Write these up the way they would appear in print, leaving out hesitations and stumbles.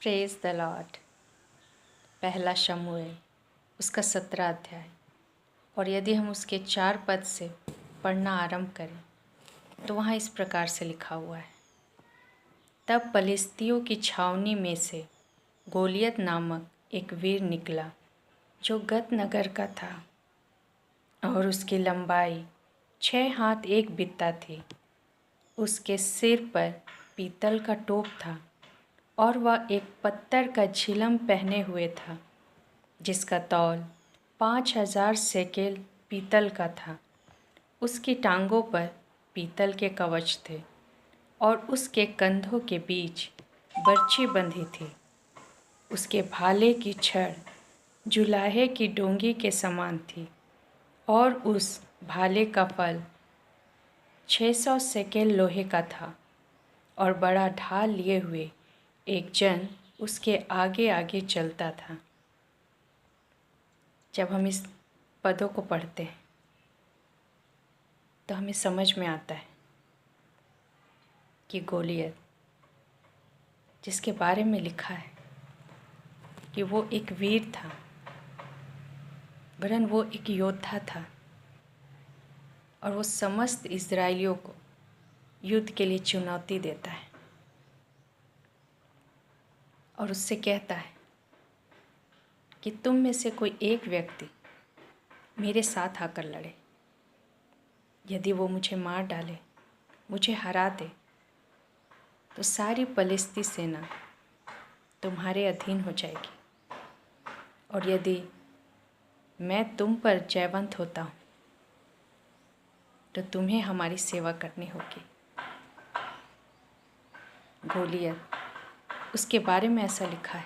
Praise the Lord. पहला शमूएल उसका 17 अध्याय। और यदि हम उसके 4 पद से पढ़ना आरंभ करें तो वहाँ इस प्रकार से लिखा हुआ है। तब पलिश्तियों की छावनी में से गोलियत नामक एक वीर निकला जो गत नगर का था, और उसकी लंबाई 6 हाथ 1 बित्ता थी। उसके सिर पर पीतल का टोप था और वह एक पत्थर का झिलम पहने हुए था, जिसका तौल 5000 शेकेल पीतल का था। उसकी टांगों पर पीतल के कवच थे और उसके कंधों के बीच बर्छी बंधी थी। उसके भाले की छड़ जुलाहे की डोंगी के समान थी और उस भाले का फल 600 शेकेल लोहे का था। और बड़ा ढाल लिए हुए एक जन उसके आगे आगे चलता था। जब हम इस पदों को पढ़ते हैं तो हमें समझ में आता है कि गोलियत, जिसके बारे में लिखा है कि वो एक वीर था, वरन वो एक योद्धा था, और वो समस्त इज़राइलियों को युद्ध के लिए चुनौती देता है और उससे कहता है कि तुम में से कोई एक व्यक्ति मेरे साथ आकर लड़े। यदि वो मुझे मार डाले, मुझे हरा दे, तो सारी पलिश्ती सेना तुम्हारे अधीन हो जाएगी। और यदि मैं तुम पर जयवंत होता हूँ तो तुम्हें हमारी सेवा करनी होगी। गोलियत, उसके बारे में ऐसा लिखा है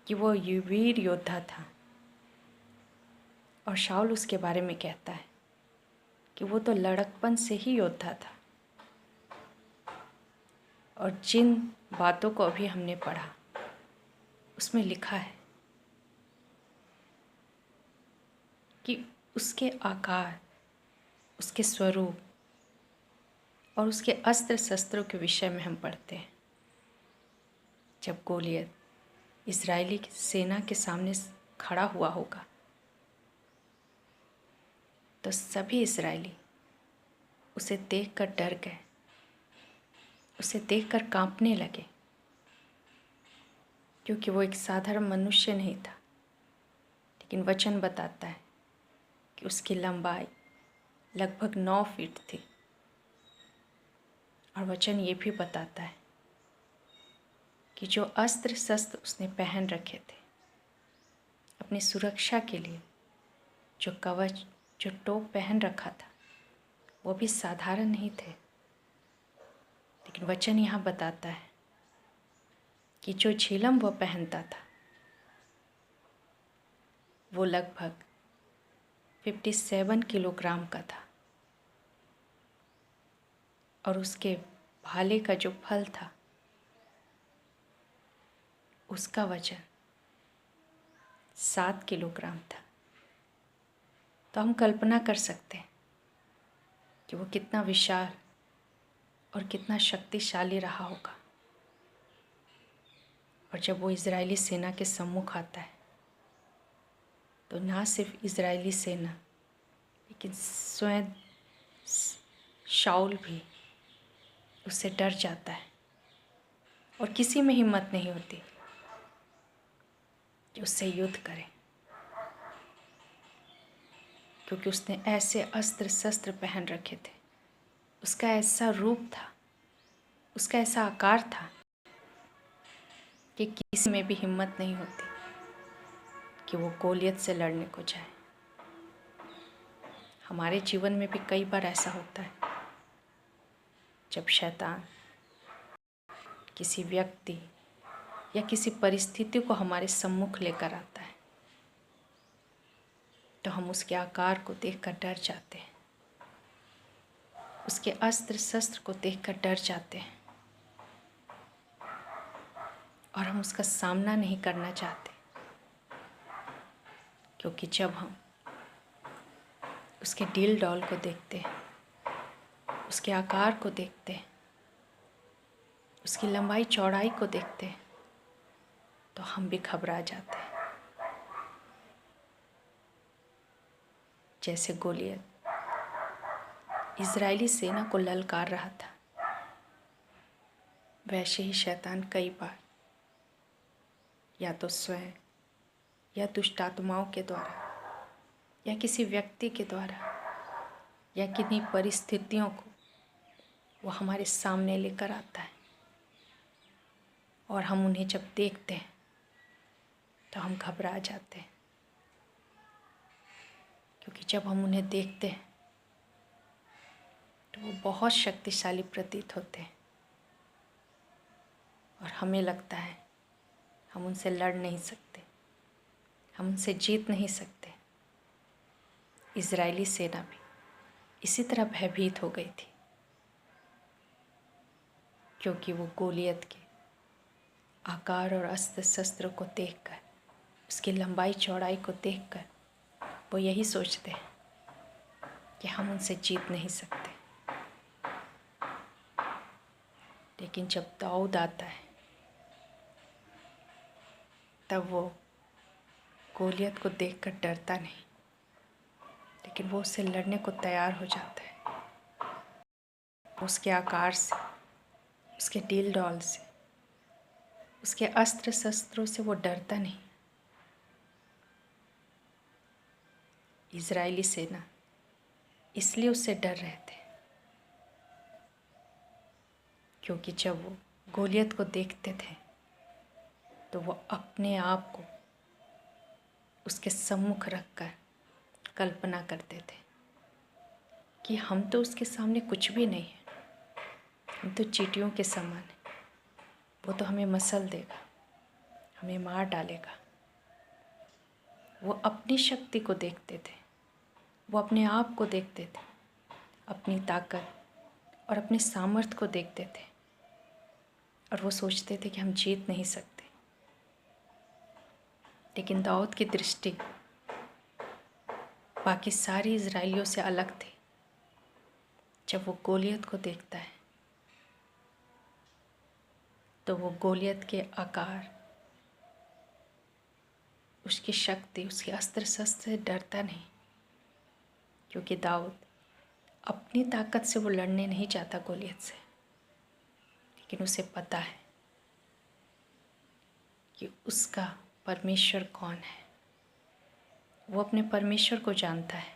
कि वो वीर योद्धा था, और शाऊल उसके बारे में कहता है कि वो तो लड़कपन से ही योद्धा था। और जिन बातों को अभी हमने पढ़ा उसमें लिखा है कि उसके आकार, उसके स्वरूप और उसके अस्त्र शस्त्रों के विषय में हम पढ़ते हैं। जब गोलियत इज़राइली सेना के सामने खड़ा हुआ होगा तो सभी इज़राइली उसे देखकर डर गए, उसे देखकर कांपने लगे, क्योंकि वो एक साधारण मनुष्य नहीं था। लेकिन वचन बताता है कि उसकी लंबाई लगभग 9 फीट थी। और वचन ये भी बताता है कि जो अस्त्र शस्त्र उसने पहन रखे थे अपनी सुरक्षा के लिए, जो कवच, जो टोप पहन रखा था, वो भी साधारण नहीं थे। लेकिन वचन यहाँ बताता है कि जो झिलम वो पहनता था वो लगभग 57 किलोग्राम का था। और उसके भाले का जो फल था उसका वजन 7 किलोग्राम था। तो हम कल्पना कर सकते हैं कि वो कितना विशाल और कितना शक्तिशाली रहा होगा। और जब वो इज़राइली सेना के सम्मुख आता है तो ना सिर्फ इज़राइली सेना, लेकिन स्वयं शाऊल भी उससे डर जाता है। और किसी में हिम्मत नहीं होती कि उससे युद्ध करे, क्योंकि उसने ऐसे अस्त्र शस्त्र पहन रखे थे। उसका ऐसा रूप था, उसका ऐसा आकार था कि किसी में भी हिम्मत नहीं होती कि वो गोलियत से लड़ने को जाए। हमारे जीवन में भी कई बार ऐसा होता है, जब शैतान किसी व्यक्ति या किसी परिस्थिति को हमारे सम्मुख लेकर आता है तो हम उसके आकार को देखकर डर जाते हैं, उसके अस्त्र शस्त्र को देखकर डर जाते हैं, और हम उसका सामना नहीं करना चाहते। क्योंकि जब हम उसके डील डॉल को देखते हैं, उसके आकार को देखते हैं, उसकी लंबाई चौड़ाई को देखते हैं तो हम भी घबरा जाते हैं। जैसे गोलियत इज़राइली सेना को ललकार रहा था, वैसे ही शैतान कई बार या तो स्वयं या दुष्ट आत्माओं के द्वारा या किसी व्यक्ति के द्वारा या किन्हीं परिस्थितियों को वो हमारे सामने लेकर आता है, और हम उन्हें जब देखते हैं तो हम घबरा जाते हैं, क्योंकि जब हम उन्हें देखते हैं तो वो बहुत शक्तिशाली प्रतीत होते हैं और हमें लगता है हम उनसे लड़ नहीं सकते, हम उनसे जीत नहीं सकते। इज़राइली सेना भी इसी तरह भयभीत हो गई थी, क्योंकि वो गोलियत के आकार और अस्त्र शस्त्र को देखकर, उसकी लंबाई चौड़ाई को देखकर वो यही सोचते हैं कि हम उनसे जीत नहीं सकते। लेकिन जब दाऊद आता है तब वो गोलियत को देखकर डरता नहीं, लेकिन वो उससे लड़ने को तैयार हो जाता है। उसके आकार से, उसके डील डॉल से, उसके अस्त्र शस्त्रों से वो डरता नहीं। इज़राइली सेना इसलिए उससे डर रहे थे क्योंकि जब वो गोलियत को देखते थे तो वो अपने आप को उसके सम्मुख रखकर कल्पना करते थे कि हम तो उसके सामने कुछ भी नहीं है, हम तो चींटियों के समान हैं, वो तो हमें मसल देगा, हमें मार डालेगा। वो अपनी शक्ति को देखते थे, वो अपने आप को देखते थे, अपनी ताकत और अपने सामर्थ्य को देखते थे, और वो सोचते थे कि हम जीत नहीं सकते। लेकिन दाऊद की दृष्टि बाकी सारी इज़राइलियों से अलग थी। जब वो गोलियत को देखता है तो वो गोलियत के आकार, उसकी शक्ति, उसके अस्त्र शस्त्र से डरता नहीं, क्योंकि दाऊद अपनी ताकत से वो लड़ने नहीं चाहता गोलियत से, लेकिन उसे पता है कि उसका परमेश्वर कौन है। वो अपने परमेश्वर को जानता है,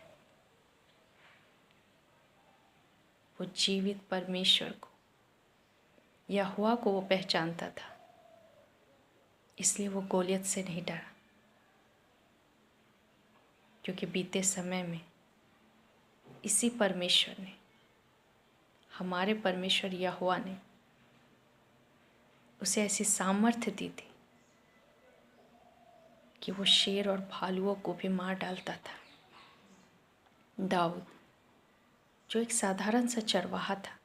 वो जीवित परमेश्वर को, यहोवा को वो पहचानता था, इसलिए वो गोलियत से नहीं डरा। क्योंकि बीते समय में इसी परमेश्वर ने, हमारे परमेश्वर यहोवा ने उसे ऐसी सामर्थ्य दी थी कि वो शेर और भालुओं को भी मार डालता था। दाऊद जो एक साधारण सा चरवाहा था,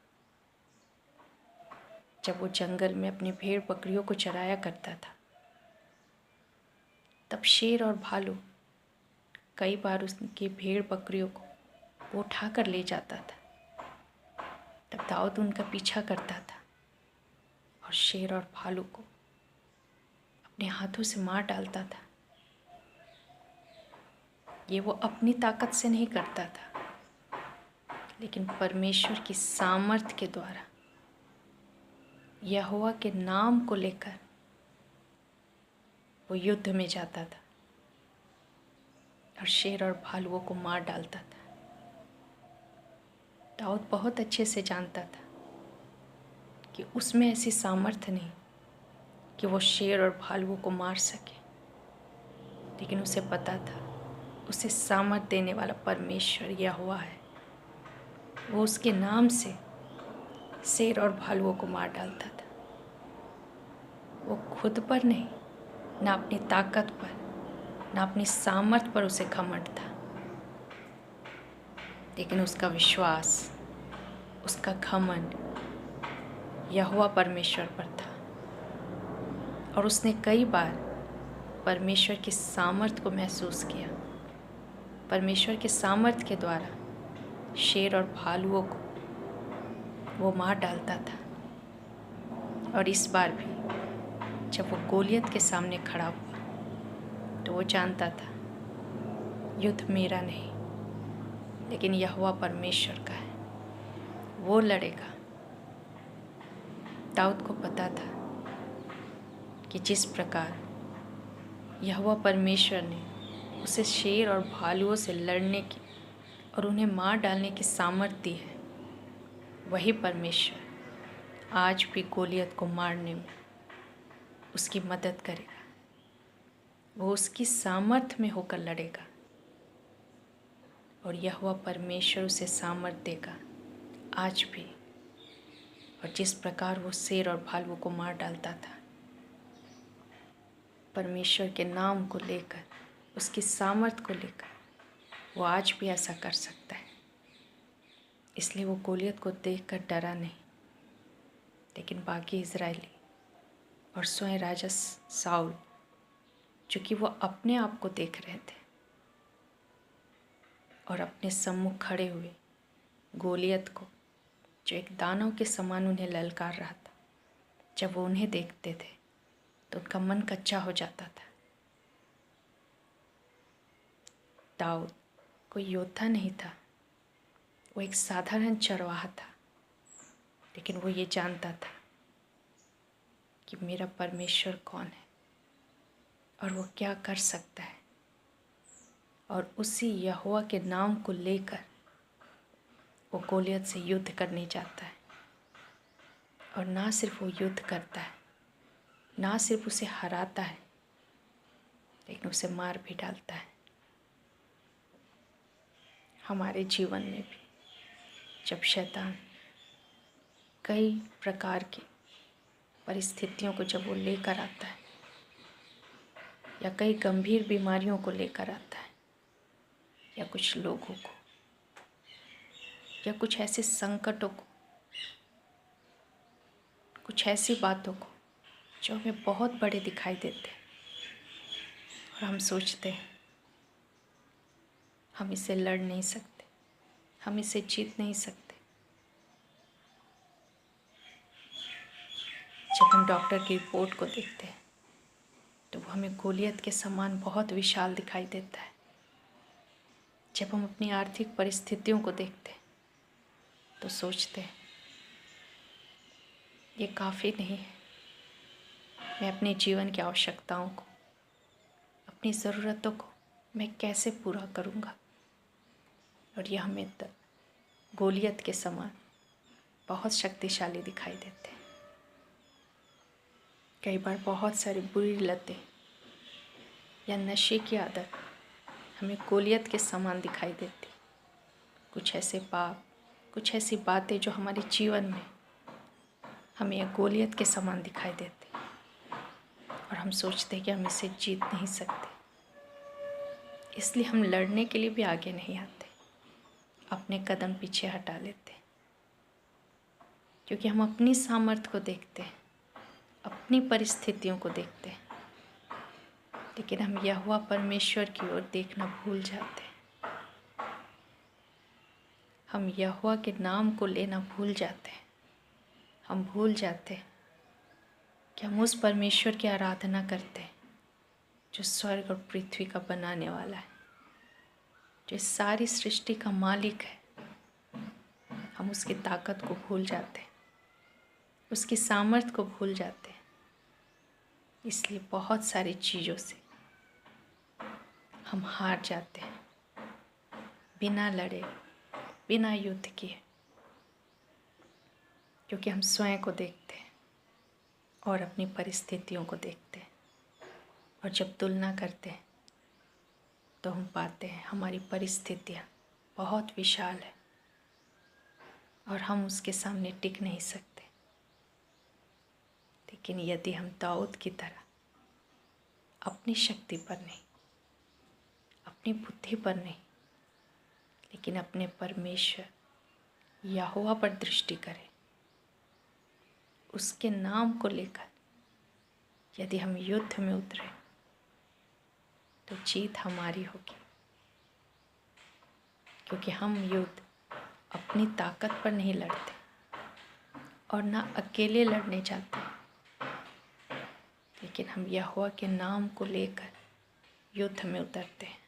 जब वो जंगल में अपनी भेड़ बकरियों को चराया करता था, तब शेर और भालू कई बार उसकी भेड़ बकरियों को वो उठा कर ले जाता था। तब दाऊद उनका पीछा करता था और शेर और भालू को अपने हाथों से मार डालता था। ये वो अपनी ताकत से नहीं करता था, लेकिन परमेश्वर की सामर्थ्य के द्वारा, यहोवा के नाम को लेकर वो युद्ध में जाता था और शेर और भालुओं को मार डालता था। दाऊद बहुत अच्छे से जानता था कि उसमें ऐसी सामर्थ्य नहीं कि वो शेर और भालुओं को मार सके, लेकिन उसे पता था उसे सामर्थ्य देने वाला परमेश्वर यहोवा है। वो उसके नाम से शेर और भालुओं को मार डालता था। वो खुद पर नहीं, ना अपनी ताकत पर, ना अपनी सामर्थ्य पर उसे घमंड था, लेकिन उसका विश्वास, उसका घमंड यहोवा परमेश्वर पर था। और उसने कई बार परमेश्वर की सामर्थ्य को महसूस किया। परमेश्वर के सामर्थ्य के द्वारा शेर और भालुओं को वो मार डालता था। और इस बार भी जब वो गोलियत के सामने खड़ा हुआ तो वो जानता था युद्ध मेरा नहीं लेकिन यहोवा परमेश्वर का है, वो लड़ेगा। दाऊद को पता था कि जिस प्रकार यहोवा परमेश्वर ने उसे शेर और भालुओं से लड़ने की और उन्हें मार डालने की सामर्थ्य दी है, वही परमेश्वर आज भी गोलियत को मारने में उसकी मदद करेगा। वो उसकी सामर्थ्य में होकर लड़ेगा और यहोवा परमेश्वर उसे सामर्थ्य देगा आज भी। और जिस प्रकार वो शेर और भालुओं को मार डालता था, परमेश्वर के नाम को लेकर, उसकी सामर्थ्य को लेकर, वो आज भी ऐसा कर सकता है। इसलिए वो गोलियत को देखकर डरा नहीं, लेकिन बाकी इज़राइली और स्वयं राजा साउल, जो कि वो अपने आप को देख रहे थे और अपने सम्मुख खड़े हुए गोलियत को, जो एक दानव के समान उन्हें ललकार रहा था, जब वो उन्हें देखते थे तो उनका मन कच्चा हो जाता था। दाऊद कोई योद्धा नहीं था, वो एक साधारण चरवाहा था, लेकिन वो ये जानता था कि मेरा परमेश्वर कौन है और वो क्या कर सकता है। और उसी यहोवा के नाम को लेकर वो गोलियत से युद्ध करने जाता है। और ना सिर्फ वो युद्ध करता है, ना सिर्फ उसे हराता है, लेकिन उसे मार भी डालता है। हमारे जीवन में भी जब शैतान कई प्रकार की परिस्थितियों को जब वो लेकर आता है, या कई गंभीर बीमारियों को लेकर आता है, या कुछ लोगों को, या कुछ ऐसे संकटों को, कुछ ऐसी बातों को जो हमें बहुत बड़े दिखाई देते हैं, और हम सोचते हैं हम इसे लड़ नहीं सकते, हम इसे जीत नहीं सकते। जब हम डॉक्टर की रिपोर्ट को देखते हैं तो वो हमें गोलियत के समान बहुत विशाल दिखाई देता है। जब हम अपनी आर्थिक परिस्थितियों को देखते हैं तो सोचते हैं ये काफ़ी नहीं है, मैं अपने जीवन की आवश्यकताओं को, अपनी ज़रूरतों को मैं कैसे पूरा करूँगा। और ये हमें गोलियत के समान बहुत शक्तिशाली दिखाई देते हैं। कई बार बहुत सारी बुरी लतें या नशे की आदत हमें गोलियत के समान दिखाई देती। कुछ ऐसे पाप, कुछ ऐसी बातें जो हमारे जीवन में हमें गोलियत के समान दिखाई देती, और हम सोचते हैं कि हम इसे जीत नहीं सकते। इसलिए हम लड़ने के लिए भी आगे नहीं आते, अपने कदम पीछे हटा लेते, क्योंकि हम अपनी सामर्थ्य को देखते हैं, अपनी परिस्थितियों को देखते हैं, लेकिन हम यहोवा परमेश्वर की ओर देखना भूल जाते हैं। हम यहोवा के नाम को लेना भूल जाते हैं। हम भूल जाते हैं कि हम उस परमेश्वर की आराधना करते हैं जो स्वर्ग और पृथ्वी का बनाने वाला है, जो इस सारी सृष्टि का मालिक है। हम उसकी ताकत को भूल जाते हैं, उसकी सामर्थ्य को भूल जाते हैं। इसलिए बहुत सारी चीज़ों से हम हार जाते हैं, बिना लड़े, बिना युद्ध किए, क्योंकि हम स्वयं को देखते हैं और अपनी परिस्थितियों को देखते हैं। और जब तुलना करते हैं तो हम पाते हैं हमारी परिस्थितियाँ बहुत विशाल है और हम उसके सामने टिक नहीं सकते। लेकिन यदि हम दाऊद की तरह अपनी शक्ति पर नहीं, अपनी बुद्धि पर नहीं, लेकिन अपने परमेश्वर यहोवा पर दृष्टि करें, उसके नाम को लेकर यदि हम युद्ध में उतरे तो जीत हमारी होगी। क्योंकि हम युद्ध अपनी ताकत पर नहीं लड़ते और ना अकेले लड़ने जाते हैं, लेकिन हम यहोवा के नाम को लेकर युद्ध में उतरते हैं।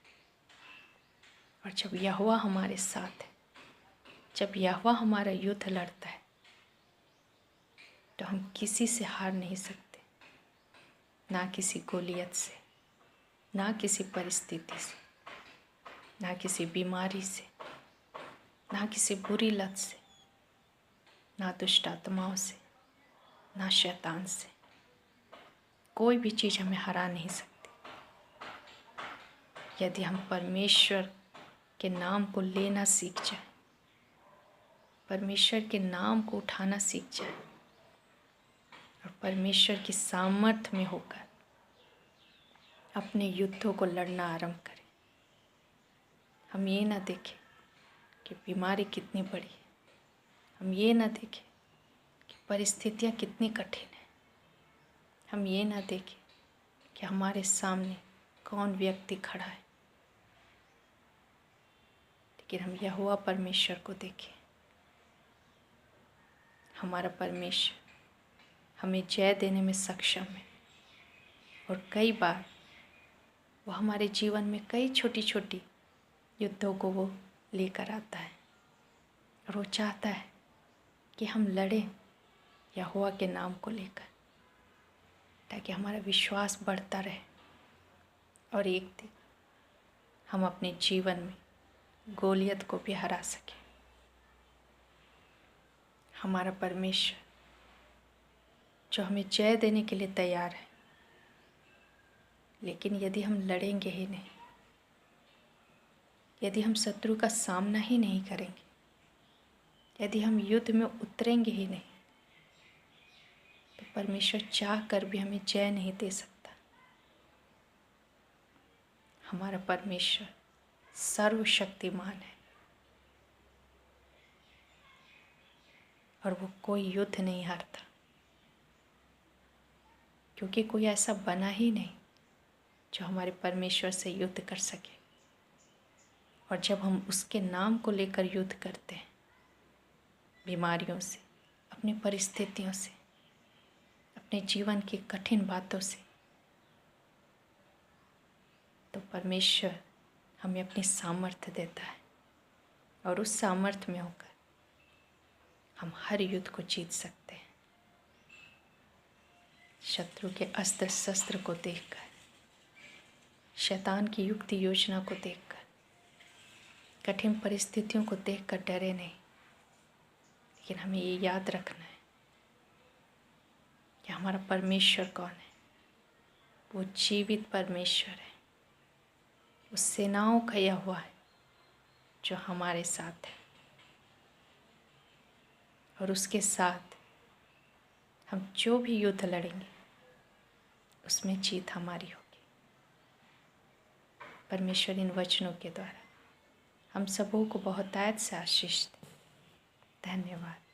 और जब यहोवा हमारे साथ है, जब यहोवा हमारा युद्ध लड़ता है, तो हम किसी से हार नहीं सकते, ना किसी गोलियत से, ना किसी परिस्थिति से, ना किसी बीमारी से, ना किसी बुरी लत से, ना दुष्ट आत्माओं से, ना शैतान से। कोई भी चीज़ हमें हरा नहीं सकती यदि हम परमेश्वर के नाम को लेना सीख जाए, परमेश्वर के नाम को उठाना सीख जाए और परमेश्वर की सामर्थ्य में होकर अपने युद्धों को लड़ना आरंभ करें। हम ये ना देखें कि बीमारी कितनी बड़ी है, हम ये ना देखें कि परिस्थितियाँ कितनी कठिन हैं, हम ये ना देखें कि हमारे सामने कौन व्यक्ति खड़ा है, लेकिन हम यहोवा परमेश्वर को देखें। हमारा परमेश्वर हमें जय देने में सक्षम है और कई बार वो हमारे जीवन में कई छोटी छोटी युद्धों को वो लेकर आता है और वो चाहता है कि हम लड़ें यहोवा के नाम को लेकर, ताकि हमारा विश्वास बढ़ता रहे और एक दिन हम अपने जीवन में गोलियत को भी हरा सकें। हमारा परमेश्वर जो हमें जय देने के लिए तैयार है, लेकिन यदि हम लड़ेंगे ही नहीं, यदि हम शत्रु का सामना ही नहीं करेंगे, यदि हम युद्ध में उतरेंगे ही नहीं, तो परमेश्वर चाह कर भी हमें जय नहीं दे सकता। हमारा परमेश्वर सर्वशक्तिमान है और वो कोई युद्ध नहीं हारता, क्योंकि कोई ऐसा बना ही नहीं जो हमारे परमेश्वर से युद्ध कर सके। और जब हम उसके नाम को लेकर युद्ध करते हैं, बीमारियों से, अपनी परिस्थितियों से, अपने जीवन की कठिन बातों से, तो परमेश्वर हमें अपनी सामर्थ्य देता है और उस सामर्थ्य में होकर हम हर युद्ध को जीत सकते हैं। शत्रु के अस्त्र शस्त्र को देखकर, शैतान की युक्ति योजना को देखकर, कठिन परिस्थितियों को देखकर डरे नहीं, लेकिन हमें ये याद रखना है कि हमारा परमेश्वर कौन है। वो जीवित परमेश्वर है, वो सेनाओं का यहोवा है जो हमारे साथ है, और उसके साथ हम जो भी युद्ध लड़ेंगे उसमें जीत हमारी होगी। परमेश्वर इन वचनों के द्वारा हम सबों को बहुतायत से आशीष दे। धन्यवाद।